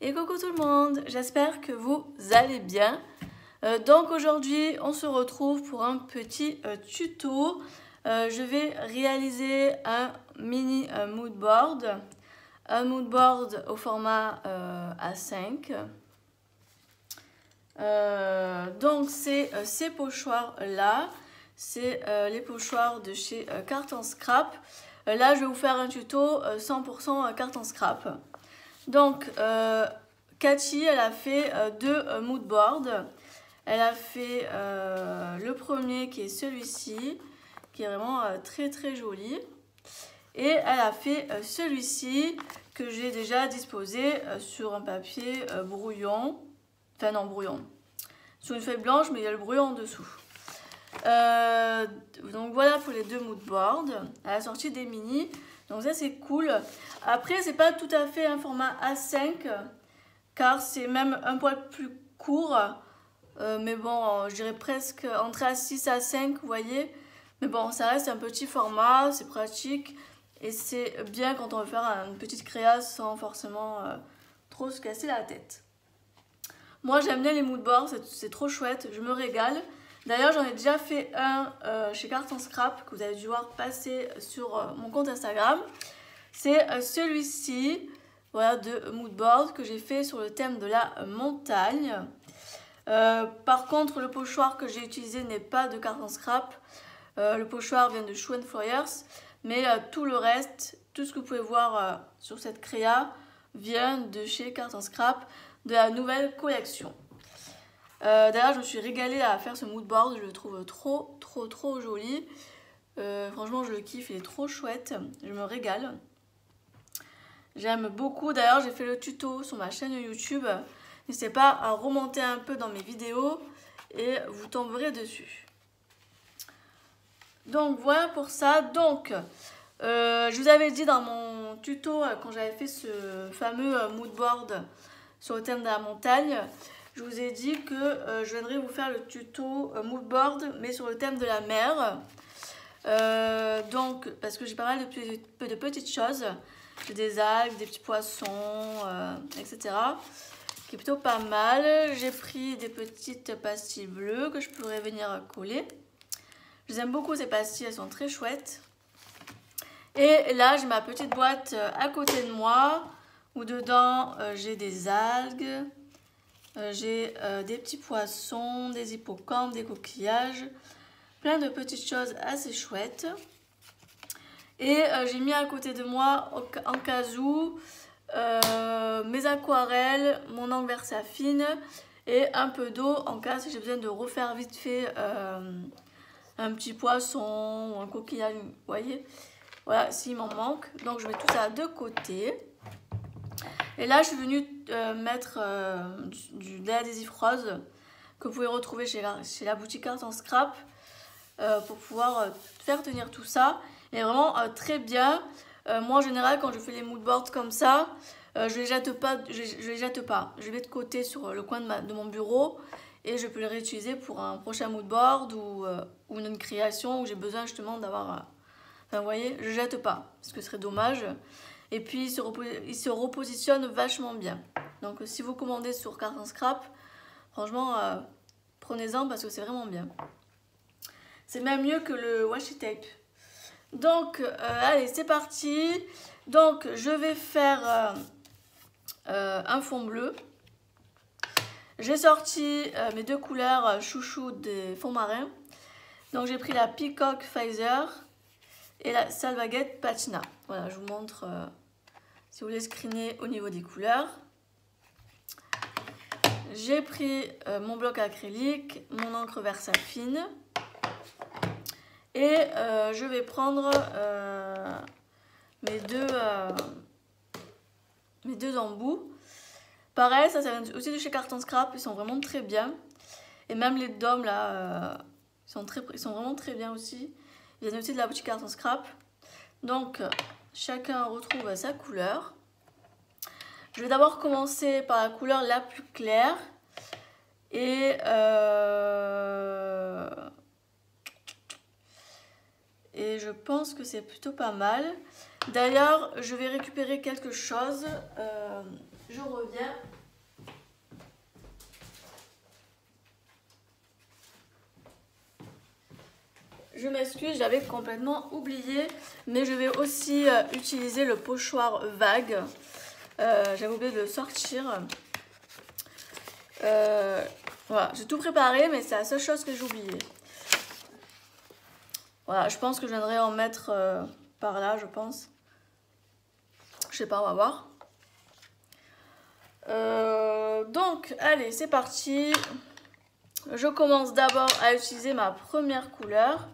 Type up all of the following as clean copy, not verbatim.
Et coucou tout le monde, j'espère que vous allez bien. Donc aujourd'hui on se retrouve pour un petit tuto. Je vais réaliser un mini mood board. Un mood board au format A5. Donc c'est ces pochoirs là. C'est les pochoirs de chez Carton Scrap. Là je vais vous faire un tuto 100% carton scrap. Donc, Cathy, elle a fait deux mood boards. Elle a fait le premier qui est celui-ci, qui est vraiment très très joli. Et elle a fait celui-ci que j'ai déjà disposé sur un papier brouillon. Enfin non, brouillon. Sur une feuille blanche, mais il y a le brouillon en dessous. Donc voilà pour les deux mood boards. Elle a sorti des mini. Donc ça c'est cool. Après c'est pas tout à fait un format A5 car c'est même un poil plus court. Mais bon, je dirais presque entre A6 et A5, vous voyez. Mais bon, ça reste un petit format, c'est pratique. Et c'est bien quand on veut faire une petite créa sans forcément trop se casser la tête. Moi j'aime bien les mood boards, c'est trop chouette, je me régale. D'ailleurs, j'en ai déjà fait un chez Carton Scrap que vous avez dû voir passer sur mon compte Instagram. C'est celui-ci, voilà, de mood board que j'ai fait sur le thème de la montagne. Par contre, le pochoir que j'ai utilisé n'est pas de Carton Scrap. Le pochoir vient de Shoe & Foyers, mais tout le reste, tout ce que vous pouvez voir sur cette créa vient de chez Carton Scrap, de la nouvelle collection. D'ailleurs je me suis régalée à faire ce mood board, je le trouve trop joli. Franchement je le kiffe, il est trop chouette, je me régale. J'aime beaucoup, d'ailleurs j'ai fait le tuto sur ma chaîne YouTube. N'hésitez pas à remonter un peu dans mes vidéos et vous tomberez dessus. Donc voilà pour ça. Donc je vous avais dit dans mon tuto quand j'avais fait ce fameux mood board sur le thème de la montagne, je vous ai dit que je viendrais vous faire le tuto mood board mais sur le thème de la mer. Donc parce que j'ai pas mal de petites choses. J'ai des algues, des petits poissons, etc. Qui est plutôt pas mal. J'ai pris des petites pastilles bleues que je pourrais venir coller. Je les aime beaucoup ces pastilles, elles sont très chouettes. Et là j'ai ma petite boîte à côté de moi où dedans j'ai des algues. J'ai des petits poissons, des hippocampes, des coquillages, plein de petites choses assez chouettes. Et j'ai mis à côté de moi, en cas où, mes aquarelles, mon encre Versafine et un peu d'eau en cas si j'ai besoin de refaire vite fait un petit poisson ou un coquillage, vous voyez. Voilà, s'il m'en manque. Donc je mets tout ça de côté. Et là, je suis venue mettre de l'adhésif rose que vous pouvez retrouver chez la boutique Carton Scrap pour pouvoir faire tenir tout ça. Et vraiment très bien. Moi, en général, quand je fais les mood boards comme ça, je les jette pas. Je les jette pas. Je les mets de côté sur le coin de mon bureau et je peux les réutiliser pour un prochain mood board ou une création où j'ai besoin justement d'avoir. Enfin, vous voyez, je jette pas parce que ce serait dommage. Et puis il se repositionne vachement bien. Donc si vous commandez sur Carton Scrap, franchement prenez-en parce que c'est vraiment bien. C'est même mieux que le washi tape. Donc allez, c'est parti. Donc je vais faire un fond bleu. J'ai sorti mes deux couleurs chouchou des fonds marins. Donc j'ai pris la Peacock Pfizer et la Salvagette Patina. Voilà, je vous montre si vous voulez screener au niveau des couleurs. J'ai pris mon bloc acrylique, mon encre Versafine et je vais prendre mes deux embouts. Pareil, ça vient aussi de chez Carton Scrap, ils sont vraiment très bien. Et même les dômes là, ils sont vraiment très bien aussi. Ils viennent aussi de la boutique Carton Scrap. Donc chacun retrouve sa couleur. Je vais d'abord commencer par la couleur la plus claire. Et je pense que c'est plutôt pas mal. D'ailleurs, je vais récupérer quelque chose. Je reviens. Je m'excuse, j'avais complètement oublié, mais je vais aussi utiliser le pochoir vague. J'avais oublié de le sortir. Voilà, j'ai tout préparé, mais c'est la seule chose que j'ai oublié. Voilà, je pense que je viendrai en mettre par là, je pense. Je sais pas, on va voir. Donc, allez, c'est parti. Je commence d'abord à utiliser ma première couleur.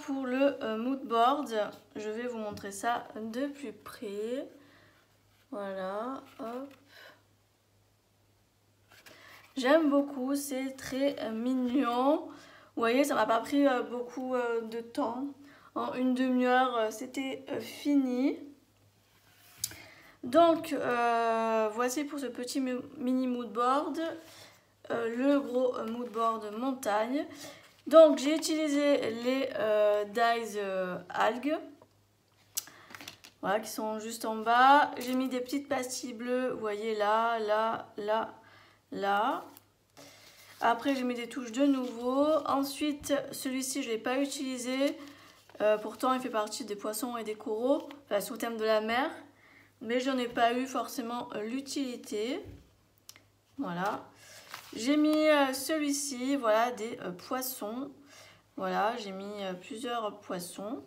pour le mood board. Je vais vous montrer ça de plus près. Voilà, hop. J'aime beaucoup, c'est très mignon. Vous voyez, ça m'a pas pris beaucoup de temps. En une demi-heure, c'était fini. Donc, voici pour ce petit mini mood board. Le gros mood board montagne. Donc, j'ai utilisé les dies algues. Voilà, qui sont juste en bas. J'ai mis des petites pastilles bleues, vous voyez là, là, là, là. Après, j'ai mis des touches de nouveau. Ensuite, celui-ci, je ne l'ai pas utilisé. Pourtant, il fait partie des poissons et des coraux, enfin, sous thème de la mer. Mais je n'en ai pas eu forcément l'utilité. Voilà. J'ai mis celui-ci, voilà, des poissons. Voilà, j'ai mis plusieurs poissons.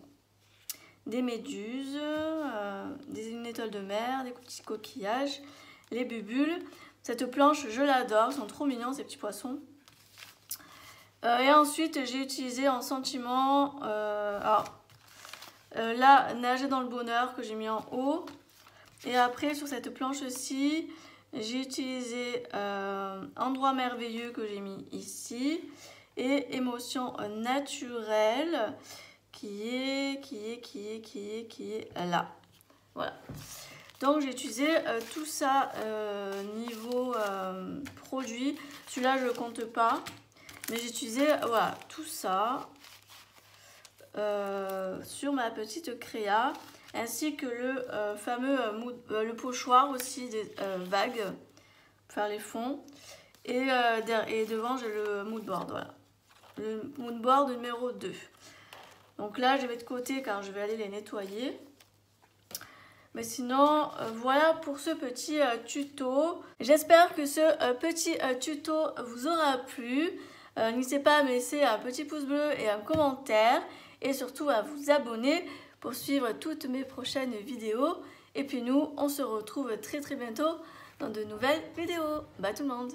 Des méduses, une étoile de mer, des petits coquillages, les bubules. Cette planche, je l'adore, ils sont trop mignons ces petits poissons. Et ensuite, j'ai utilisé en sentiment la nager dans le bonheur que j'ai mis en haut. Et après, sur cette planche-ci, j'ai utilisé endroit merveilleux que j'ai mis ici. Et émotion naturelle qui est là. Voilà. Donc j'ai utilisé tout ça niveau produit. Celui-là je ne le compte pas. Mais j'ai utilisé voilà, tout ça sur ma petite créa. Ainsi que le fameux le pochoir aussi des vagues pour faire les fonds. Et devant j'ai le mood board. Voilà. Le mood board numéro 2. Donc là, je vais de côté car je vais aller les nettoyer. Mais sinon, voilà pour ce petit tuto. J'espère que ce petit tuto vous aura plu. N'hésitez pas à me laisser un petit pouce bleu et un commentaire. Et surtout à vous abonner pour suivre toutes mes prochaines vidéos. Et puis nous, on se retrouve très bientôt dans de nouvelles vidéos. Bye tout le monde!